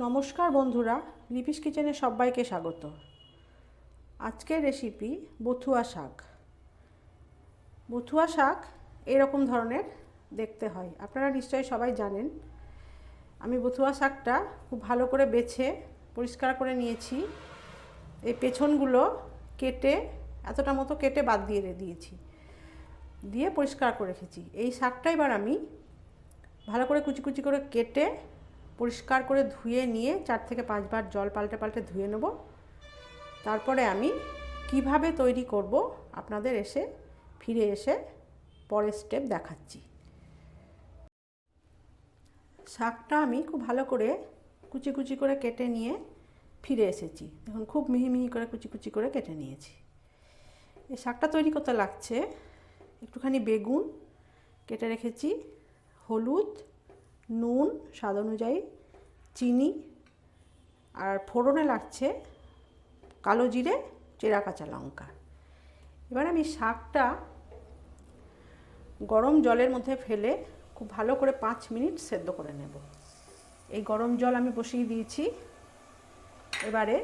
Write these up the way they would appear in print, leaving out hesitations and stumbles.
নমস্কার বন্ধুরা, লিপিস কিচেনে সবাইকে স্বাগত। আজকের রেসিপি বথুয়া শাক। বথুয়া শাক এরকম ধরনের দেখতে হয়, আপনারা নিশ্চয়ই সবাই জানেন। আমি বথুয়া শাকটা খুব ভালো করে বেছে পরিষ্কার করে নিয়েছি। এই পেছনগুলো কেটে এতটা মতো কেটে বাদ দিয়েছি, দিয়ে পরিষ্কার করে রেখেছি। এই শাকটা এবার আমি ভালো করে কুচি কুচি করে কেটে পরিষ্কার করে ধুয়ে নিয়ে 4 থেকে 5 বার জল পাল্টে ধুয়ে নেব। তারপরে আমি কিভাবে তৈরি করব আপনাদের ফিরে এসে পরের স্টেপ দেখাচ্ছি। শাকটা আমি খুব ভালো করে কুচি কুচি করে কেটে নিয়ে ফিরে এসেছি। এখন খুব মিহি মিহি করে কুচি কুচি করে কেটে নিয়েছি। এই শাকটা তৈরি করতে লাগছে একটুখানি বেগুন কেটে রেখেছি, হলুদ, নুন স্বাদ অনুযায়ী, চিনি, আর ফোড়নে লাগছে কালো জিরে, চেরা কাঁচা লঙ্কা। এবার আমি শাকটা গরম জলের মধ্যে ফেলে খুব ভালো করে 5 মিনিট সেদ্ধ করে নেব। এই গরম জল আমি বসিয়ে দিয়েছি। এবারে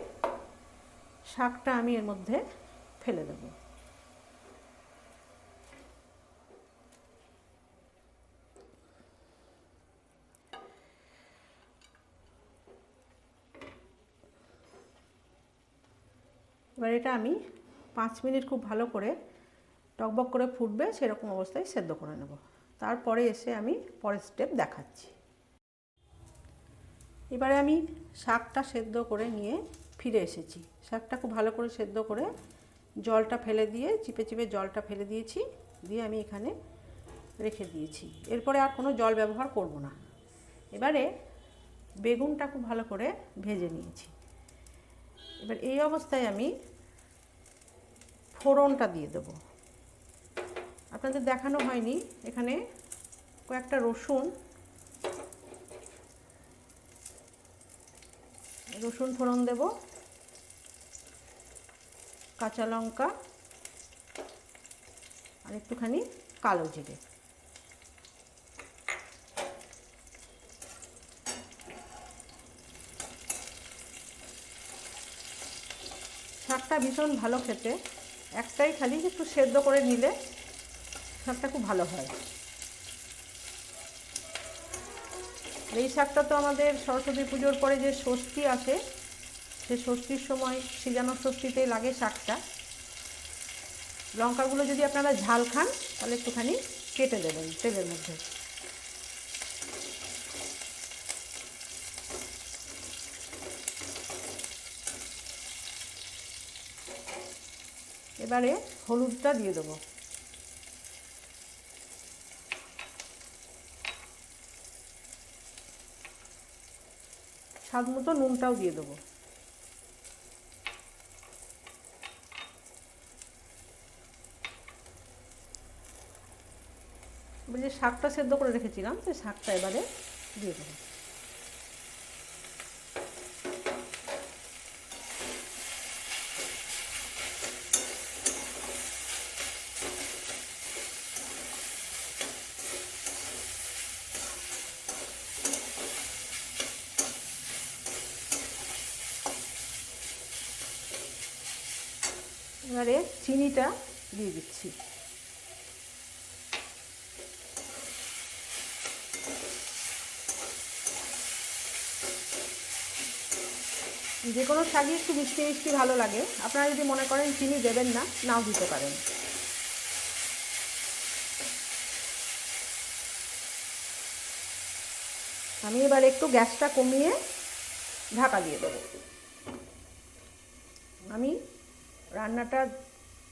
শাকটা আমি এর মধ্যে ফেলে দেব। এবার এটা আমি 5 মিনিট খুব ভালো করে টকবক করে ফুটবে সেরকম অবস্থায় সেদ্ধ করে নেব। তারপরে এসে আমি পরের স্টেপ দেখাচ্ছি। এবারে আমি শাকটা সেদ্ধ করে নিয়ে ফিরে এসেছি। শাকটা খুব ভালো করে সেদ্ধ করে জলটা ফেলে দিয়ে চিপে চিপে জলটা ফেলে দিয়েছি, দিয়ে আমি এখানে রেখে দিয়েছি। এরপরে আর কোনো জল ব্যবহার করব না। এবারে বেগুনটা খুব ভালো করে ভেজে নিয়েছি। এবার এই অবস্থায় আমি ফোড়নটা দিয়ে দেব। আপনাদের দেখানো হয়নি, এখানে কয়েকটা রসুন ফোড়ন দেব, কাঁচা লঙ্কা আর একটুখানি কালো জিরে। শাকটা ভীষণ ভালো খেতে, একটাই খালি একটু সেদ্ধ করে নিলে শাকটা খুব ভালো হয়। এই শাকটা তো আমাদের সরস্বতী পুজোর পরে যে ষষ্ঠী আসে, সে ষষ্ঠীর সময় সিজানো ষষ্ঠীতেই লাগে শাকটা। লঙ্কাগুলো যদি আপনারা ঝাল খান তাহলে একটুখানি কেটে দেবেন তেলের মধ্যে। এবারে হলুদটা দিয়ে দেবো, স্বাদ মতো নুনটাও দিয়ে দেবো। এবার যে শাকটা সেদ্ধ করে রেখেছিলাম সেই শাকটা এবারে দিয়ে দেবো। এবারে চিনিটা দিয়ে দিচ্ছি। যে কোনো শাকই একটু মিষ্টি মিষ্টি ভালো লাগে। আপনারা যদি মনে করেন চিনি দেবেন না, নাও দিতে পারেন। আমি এবার একটু গ্যাসটা কমিয়ে ঢাকা দিয়ে দেবো। আমি রান্নাটা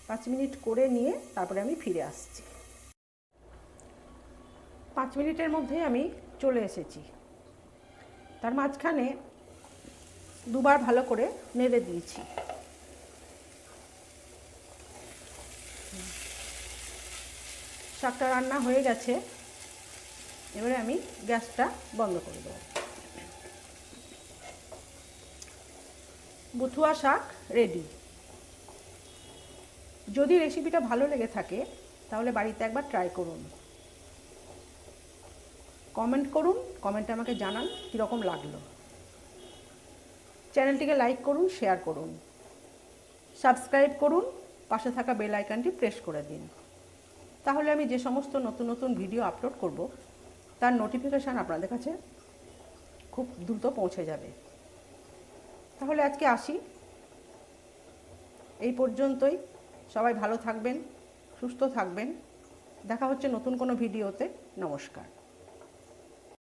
5 মিনিট করে নিয়ে তারপরে আমি ফিরে আসছি। 5 মিনিটের মধ্যে আমি চলে এসেছি। তার মাঝখানে দুবার ভালো করে নেড়ে দিয়েছি। শাকটা রান্না হয়ে গেছে। এবারে আমি গ্যাসটা বন্ধ করে দেবো। বথুয়া শাক রেডি। যদি রেসিপিটা ভালো লেগে থাকে তাহলে বাড়িতে একবার ট্রাই করুন। কমেন্ট করুন, কমেন্টে আমাকে জানান কীরকম লাগলো। চ্যানেলটিকে লাইক করুন, শেয়ার করুন, সাবস্ক্রাইব করুন, পাশে থাকা বেল আইকনটি প্রেস করে দিন। তাহলে আমি যে সমস্ত নতুন নতুন ভিডিও আপলোড করব তার নোটিফিকেশান আপনাদের কাছে খুব দ্রুত পৌঁছে যাবে। তাহলে আজকে আসি, এই পর্যন্তই। সবাই ভালো থাকবেন, সুস্থ থাকবেন। দেখা হচ্ছে নতুন কোনো ভিডিওতে। নমস্কার।